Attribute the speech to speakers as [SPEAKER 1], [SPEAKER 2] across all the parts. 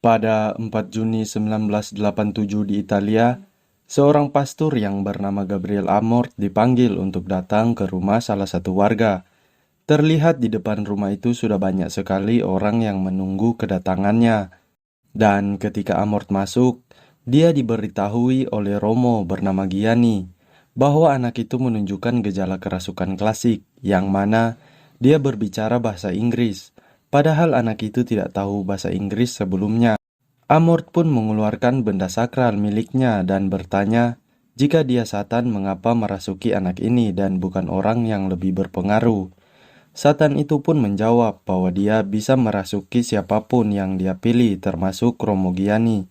[SPEAKER 1] Pada 4 Juni 1987 di Italia, seorang pastor yang bernama Gabriel Amort dipanggil untuk datang ke rumah salah satu warga. Terlihat di depan rumah itu sudah banyak sekali orang yang menunggu kedatangannya. Dan ketika Amort masuk, dia diberitahui oleh Romo bernama Gianni bahwa anak itu menunjukkan gejala kerasukan klasik, yang mana dia berbicara bahasa Inggris. Padahal anak itu tidak tahu bahasa Inggris sebelumnya. Amort pun mengeluarkan benda sakral miliknya dan bertanya, jika dia Satan mengapa merasuki anak ini dan bukan orang yang lebih berpengaruh. Satan itu pun menjawab bahwa dia bisa merasuki siapapun yang dia pilih, termasuk Romo Gianni.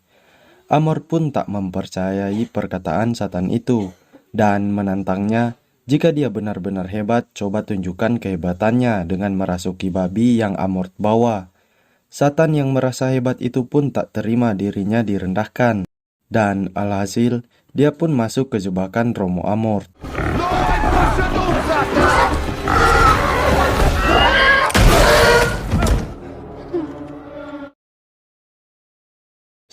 [SPEAKER 1] Amort pun tak mempercayai perkataan Satan itu dan menantangnya, jika dia benar-benar hebat, coba tunjukkan kehebatannya dengan merasuki babi yang Amort bawa. Satan yang merasa hebat itu pun tak terima dirinya direndahkan, dan alhasil dia pun masuk ke jebakan Romo Amort.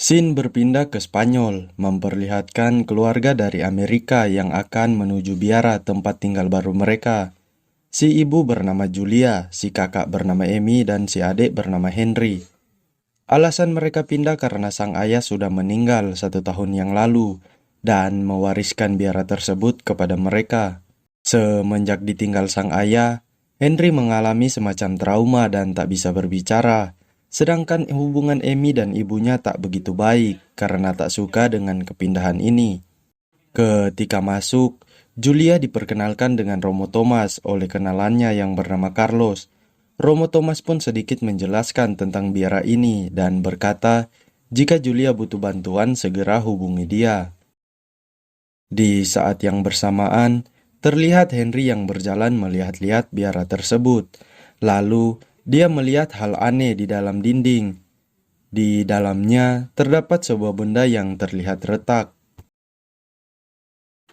[SPEAKER 1] Scene berpindah ke Spanyol, memperlihatkan keluarga dari Amerika yang akan menuju biara tempat tinggal baru mereka. Si ibu bernama Julia, si kakak bernama Amy, dan si adik bernama Henry. Alasan mereka pindah karena sang ayah sudah meninggal 1 tahun yang lalu dan mewariskan biara tersebut kepada mereka. Semenjak ditinggal sang ayah, Henry mengalami semacam trauma dan tak bisa berbicara. Sedangkan hubungan Amy dan ibunya tak begitu baik karena tak suka dengan kepindahan ini. Ketika masuk, Julia diperkenalkan dengan Romo Thomas oleh kenalannya yang bernama Carlos. Romo Thomas pun sedikit menjelaskan tentang biara ini dan berkata, jika Julia butuh bantuan segera hubungi dia. Di saat yang bersamaan, terlihat Henry yang berjalan melihat-lihat biara tersebut. Lalu, dia melihat hal aneh di dalam dinding. Di dalamnya terdapat sebuah benda yang terlihat retak.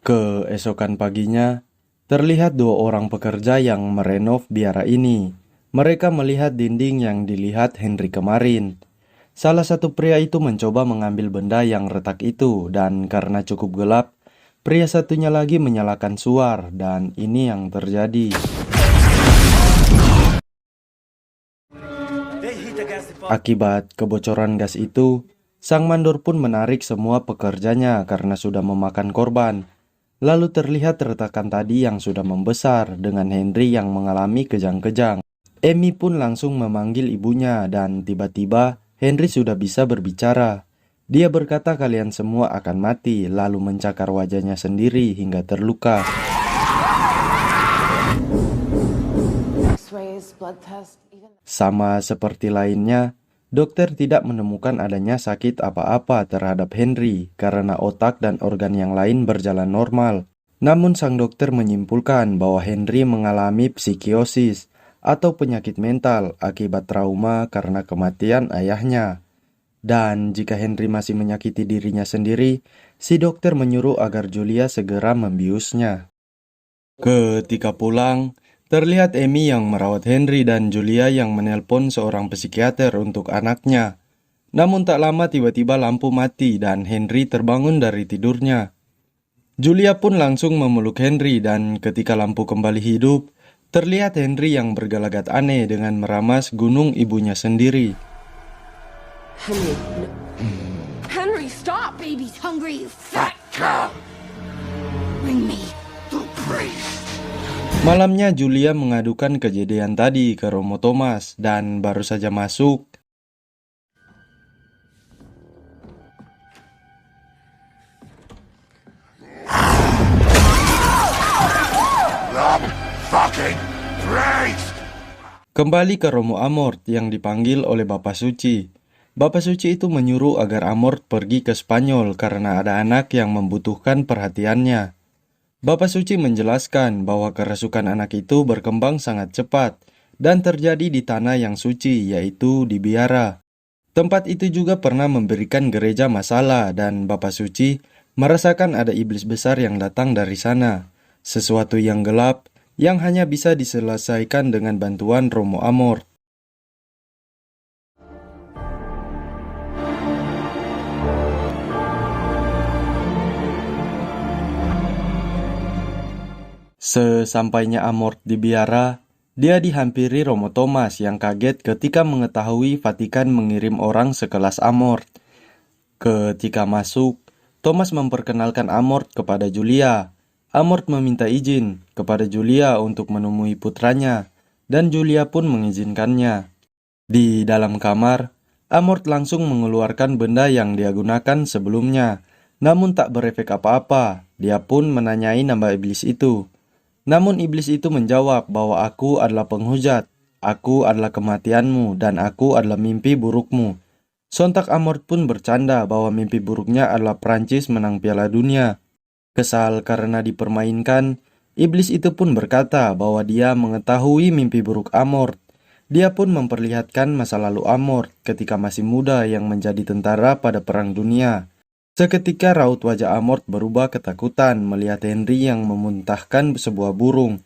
[SPEAKER 1] Keesokan paginya, terlihat 2 orang pekerja yang merenov biara ini. Mereka melihat dinding yang dilihat Henry kemarin. Salah satu pria itu mencoba mengambil benda yang retak itu, dan karena cukup gelap, pria satunya lagi menyalakan suar, dan ini yang terjadi. Akibat kebocoran gas itu, sang mandor pun menarik semua pekerjanya karena sudah memakan korban. Lalu terlihat retakan tadi yang sudah membesar dengan Henry yang mengalami kejang-kejang. Amy pun langsung memanggil ibunya dan tiba-tiba Henry sudah bisa berbicara. Dia berkata kalian semua akan mati, lalu mencakar wajahnya sendiri hingga terluka. Sama seperti lainnya, dokter tidak menemukan adanya sakit apa-apa terhadap Henry karena otak dan organ yang lain berjalan normal. Namun sang dokter menyimpulkan bahwa Henry mengalami psikiosis atau penyakit mental akibat trauma karena kematian ayahnya. Dan jika Henry masih menyakiti dirinya sendiri, si dokter menyuruh agar Julia segera membiusnya. Ketika pulang, terlihat Amy yang merawat Henry dan Julia yang menelpon seorang psikiater untuk anaknya. Namun tak lama tiba-tiba lampu mati dan Henry terbangun dari tidurnya. Julia pun langsung memeluk Henry dan ketika lampu kembali hidup, terlihat Henry yang bergelagat aneh dengan meramas gunung ibunya sendiri.
[SPEAKER 2] Henry, stop! Baby's hungry, you fat cow! Bring me the priest.
[SPEAKER 1] Malamnya Julia mengadukan kejadian tadi ke Romo Thomas dan baru saja masuk. Kembali ke Romo Amort yang dipanggil oleh Bapak Suci. Bapak Suci itu menyuruh agar Amort pergi ke Spanyol karena ada anak yang membutuhkan perhatiannya. Bapak Suci menjelaskan bahwa kerasukan anak itu berkembang sangat cepat dan terjadi di tanah yang suci, yaitu di biara. Tempat itu juga pernah memberikan gereja masalah dan Bapak Suci merasakan ada iblis besar yang datang dari sana. Sesuatu yang gelap yang hanya bisa diselesaikan dengan bantuan Romo Amort. Sesampainya Amort di biara, dia dihampiri Romo Thomas yang kaget ketika mengetahui Vatikan mengirim orang sekelas Amort. Ketika masuk, Thomas memperkenalkan Amort kepada Julia. Amort meminta izin kepada Julia untuk menemui putranya, dan Julia pun mengizinkannya. Di dalam kamar, Amort langsung mengeluarkan benda yang dia gunakan sebelumnya, namun tak berefek apa-apa. Dia pun menanyai nama iblis itu. Namun iblis itu menjawab bahwa aku adalah penghujat, aku adalah kematianmu, dan aku adalah mimpi burukmu. Sontak Amort pun bercanda bahwa mimpi buruknya adalah Prancis menang Piala Dunia. Kesal karena dipermainkan, iblis itu pun berkata bahwa dia mengetahui mimpi buruk Amort. Dia pun memperlihatkan masa lalu Amort ketika masih muda yang menjadi tentara pada Perang Dunia. Seketika raut wajah Amort berubah ketakutan melihat Henry yang memuntahkan sebuah burung.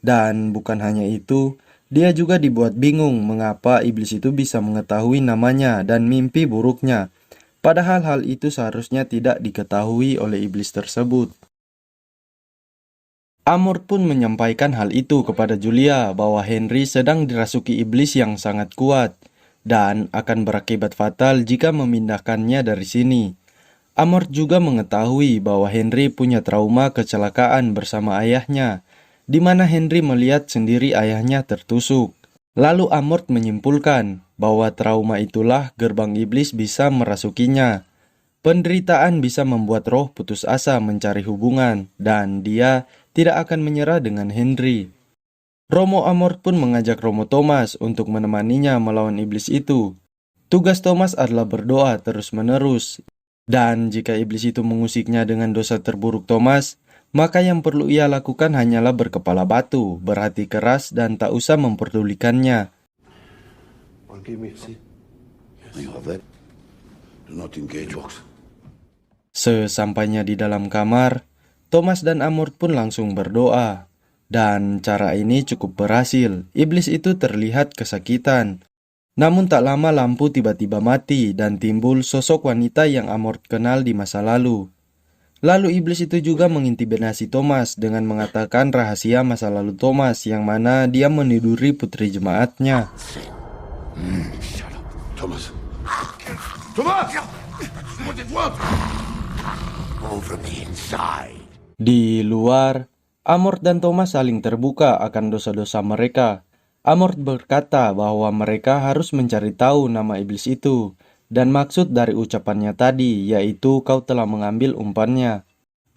[SPEAKER 1] Dan bukan hanya itu, dia juga dibuat bingung mengapa iblis itu bisa mengetahui namanya dan mimpi buruknya. Padahal hal itu seharusnya tidak diketahui oleh iblis tersebut. Amort pun menyampaikan hal itu kepada Julia bahwa Henry sedang dirasuki iblis yang sangat kuat dan akan berakibat fatal jika memindahkannya dari sini. Amort juga mengetahui bahwa Henry punya trauma kecelakaan bersama ayahnya, di mana Henry melihat sendiri ayahnya tertusuk. Lalu Amort menyimpulkan bahwa trauma itulah gerbang iblis bisa merasukinya. Penderitaan bisa membuat roh putus asa mencari hubungan, dan dia tidak akan menyerah dengan Henry. Romo Amort pun mengajak Romo Thomas untuk menemaninya melawan iblis itu. Tugas Thomas adalah berdoa terus-menerus. Dan jika iblis itu mengusiknya dengan dosa terburuk Thomas, maka yang perlu ia lakukan hanyalah berkepala batu, berhati keras, dan tak usah memperdulikannya. Sesampainya di dalam kamar, Thomas dan Amort pun langsung berdoa. Dan cara ini cukup berhasil. Iblis itu terlihat kesakitan. Namun tak lama lampu tiba-tiba mati dan timbul sosok wanita yang Amort kenal di masa lalu. Lalu iblis itu juga mengintimidasi Thomas dengan mengatakan rahasia masa lalu Thomas yang mana dia meniduri putri jemaatnya.
[SPEAKER 3] Thomas! Thomas! What it want?
[SPEAKER 2] Over the inside.
[SPEAKER 1] Di luar, Amort dan Thomas saling terbuka akan dosa-dosa mereka. Amort berkata bahwa mereka harus mencari tahu nama iblis itu, dan maksud dari ucapannya tadi yaitu kau telah mengambil umpannya.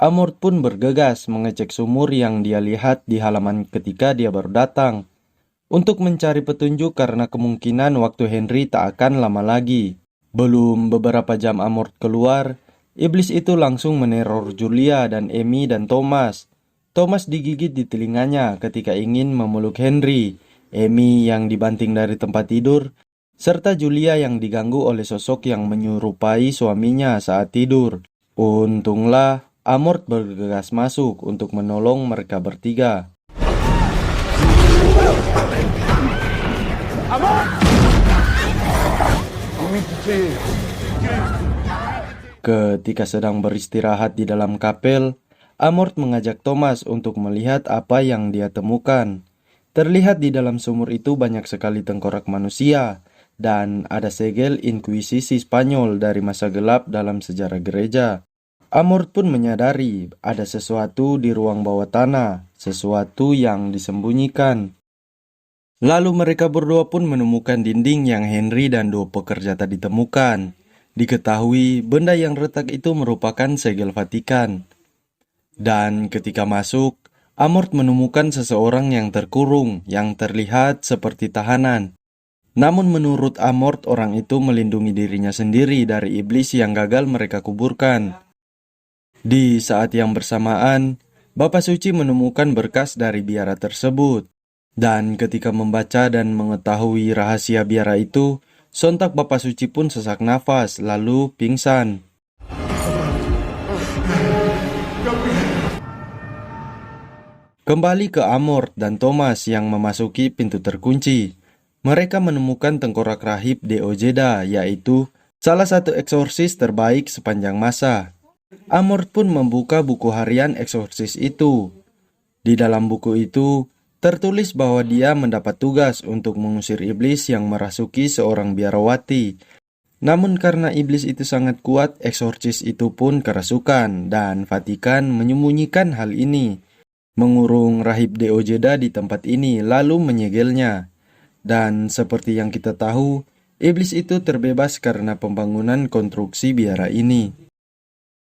[SPEAKER 1] Amort pun bergegas mengecek sumur yang dia lihat di halaman ketika dia baru datang, untuk mencari petunjuk karena kemungkinan waktu Henry tak akan lama lagi. Belum beberapa jam Amort keluar, iblis itu langsung meneror Julia dan Amy dan Thomas. Thomas digigit di telinganya ketika ingin memeluk Henry, Amy yang dibanting dari tempat tidur, serta Julia yang diganggu oleh sosok yang menyerupai suaminya saat tidur. Untunglah, Amort bergegas masuk untuk menolong mereka bertiga. Ketika sedang beristirahat di dalam kapel, Amort mengajak Thomas untuk melihat apa yang dia temukan. Terlihat di dalam sumur itu banyak sekali tengkorak manusia, dan ada segel inkuisisi Spanyol dari masa gelap dalam sejarah gereja. Amort pun menyadari ada sesuatu di ruang bawah tanah, sesuatu yang disembunyikan. Lalu mereka berdua pun menemukan dinding yang Henry dan dua pekerja tadi temukan. Diketahui benda yang retak itu merupakan segel Vatikan. Dan ketika masuk, Amort menemukan seseorang yang terkurung, yang terlihat seperti tahanan. Namun menurut Amort, orang itu melindungi dirinya sendiri dari iblis yang gagal mereka kuburkan. Di saat yang bersamaan, Bapa Suci menemukan berkas dari biara tersebut. Dan ketika membaca dan mengetahui rahasia biara itu, sontak Bapa Suci pun sesak nafas lalu pingsan. Kembali ke Amort dan Thomas yang memasuki pintu terkunci. Mereka menemukan tengkorak rahib de Ojeda, yaitu salah satu eksorsis terbaik sepanjang masa. Amort pun membuka buku harian eksorsis itu. Di dalam buku itu, tertulis bahwa dia mendapat tugas untuk mengusir iblis yang merasuki seorang biarawati. Namun karena iblis itu sangat kuat, eksorsis itu pun kerasukan dan Vatikan menyembunyikan hal ini, mengurung rahib De Ojeda di tempat ini lalu menyegelnya. Dan seperti yang kita tahu, iblis itu terbebas karena pembangunan konstruksi biara ini.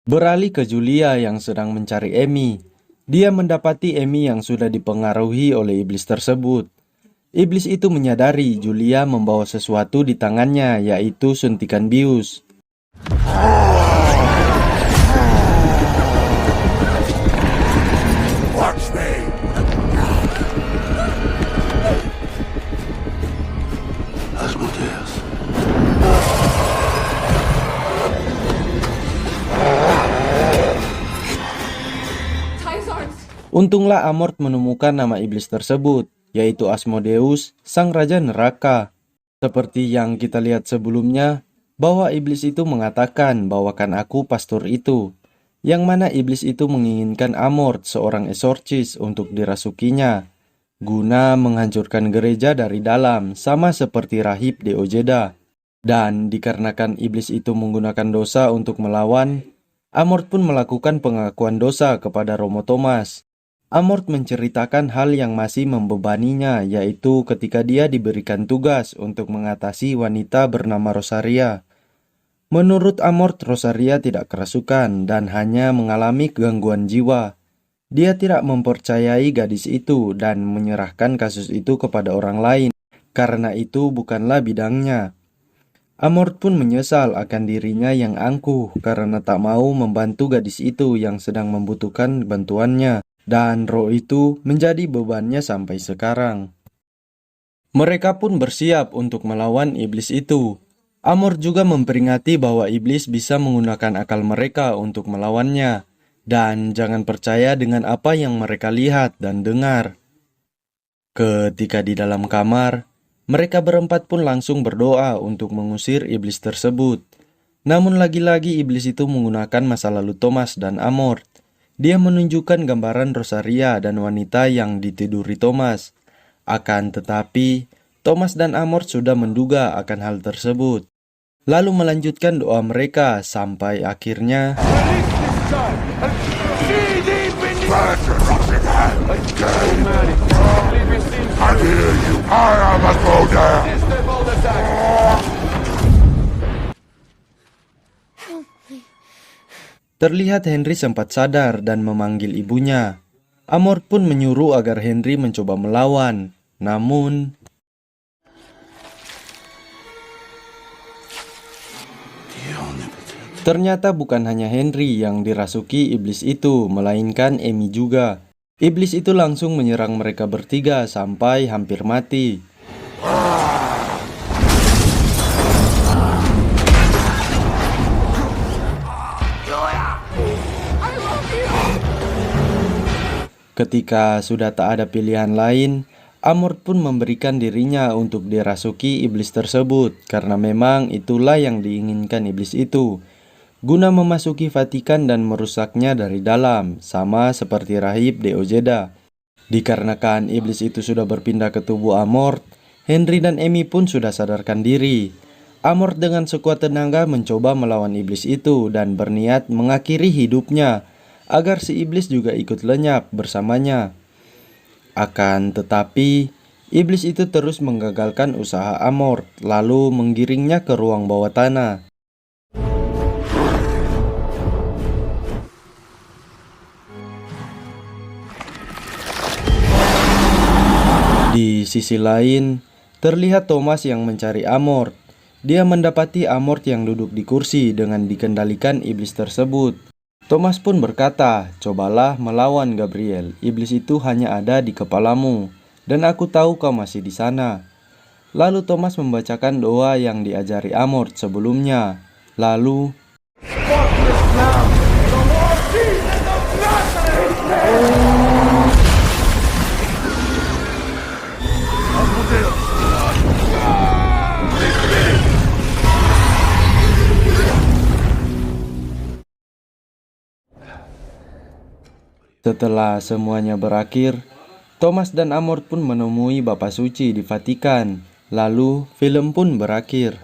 [SPEAKER 1] Beralih ke Julia yang sedang mencari Amy. Dia mendapati Amy yang sudah dipengaruhi oleh iblis tersebut. Iblis itu menyadari Julia membawa sesuatu di tangannya, yaitu suntikan bius.
[SPEAKER 3] Watch me! Asmodeus.
[SPEAKER 2] Tizards!
[SPEAKER 1] Untunglah Amort menemukan nama iblis tersebut, yaitu Asmodeus, sang raja neraka. Seperti yang kita lihat sebelumnya, bahwa iblis itu mengatakan, "Bawakan aku pastor itu." Yang mana iblis itu menginginkan Amort, seorang eksorsis, untuk dirasukinya, guna menghancurkan gereja dari dalam, sama seperti rahib De Ojeda. Dan dikarenakan iblis itu menggunakan dosa untuk melawan, Amort pun melakukan pengakuan dosa kepada Romo Thomas. Amort menceritakan hal yang masih membebaninya, yaitu ketika dia diberikan tugas untuk mengatasi wanita bernama Rosaria. Menurut Amort, Rosaria tidak kerasukan dan hanya mengalami gangguan jiwa. Dia tidak mempercayai gadis itu dan menyerahkan kasus itu kepada orang lain, karena itu bukanlah bidangnya. Amort pun menyesal akan dirinya yang angkuh karena tak mau membantu gadis itu yang sedang membutuhkan bantuannya, dan roh itu menjadi bebannya sampai sekarang. Mereka pun bersiap untuk melawan iblis itu. Amort juga memperingati bahwa iblis bisa menggunakan akal mereka untuk melawannya, dan jangan percaya dengan apa yang mereka lihat dan dengar. Ketika di dalam kamar, mereka berempat pun langsung berdoa untuk mengusir iblis tersebut. Namun lagi-lagi iblis itu menggunakan masa lalu Thomas dan Amort. Dia menunjukkan gambaran Rosaria dan wanita yang ditiduri Thomas. Akan tetapi, Thomas dan Amort sudah menduga akan hal tersebut. Lalu melanjutkan doa mereka sampai akhirnya
[SPEAKER 3] I hear you. I am Asmodeus.
[SPEAKER 1] terlihat Henry sempat sadar dan memanggil ibunya. Amort pun menyuruh agar Henry mencoba melawan. Namun ternyata bukan hanya Henry yang dirasuki iblis itu, melainkan Amy juga. Iblis itu langsung menyerang mereka bertiga sampai hampir mati. Ketika sudah tak ada pilihan lain, Amort pun memberikan dirinya untuk dirasuki iblis tersebut, karena memang itulah yang diinginkan iblis itu, guna memasuki Vatikan dan merusaknya dari dalam, sama seperti rahib De Ojeda. Dikarenakan iblis itu sudah berpindah ke tubuh Amort, Henry dan Amy pun sudah sadarkan diri. Amort dengan sekuat tenaga mencoba melawan iblis itu dan berniat mengakhiri hidupnya, agar si iblis juga ikut lenyap bersamanya. Akan tetapi, iblis itu terus menggagalkan usaha Amort, lalu menggiringnya ke ruang bawah tanah. Di sisi lain, terlihat Thomas yang mencari Amort. Dia mendapati Amort yang duduk di kursi dengan dikendalikan iblis tersebut. Thomas pun berkata, "Cobalah melawan Gabriel, iblis itu hanya ada di kepalamu, dan aku tahu kau masih di sana." Lalu Thomas membacakan doa yang diajari Amort sebelumnya. Lalu Setelah semuanya berakhir, Thomas dan Amor pun menemui Bapak Suci di Vatikan. Lalu film pun berakhir.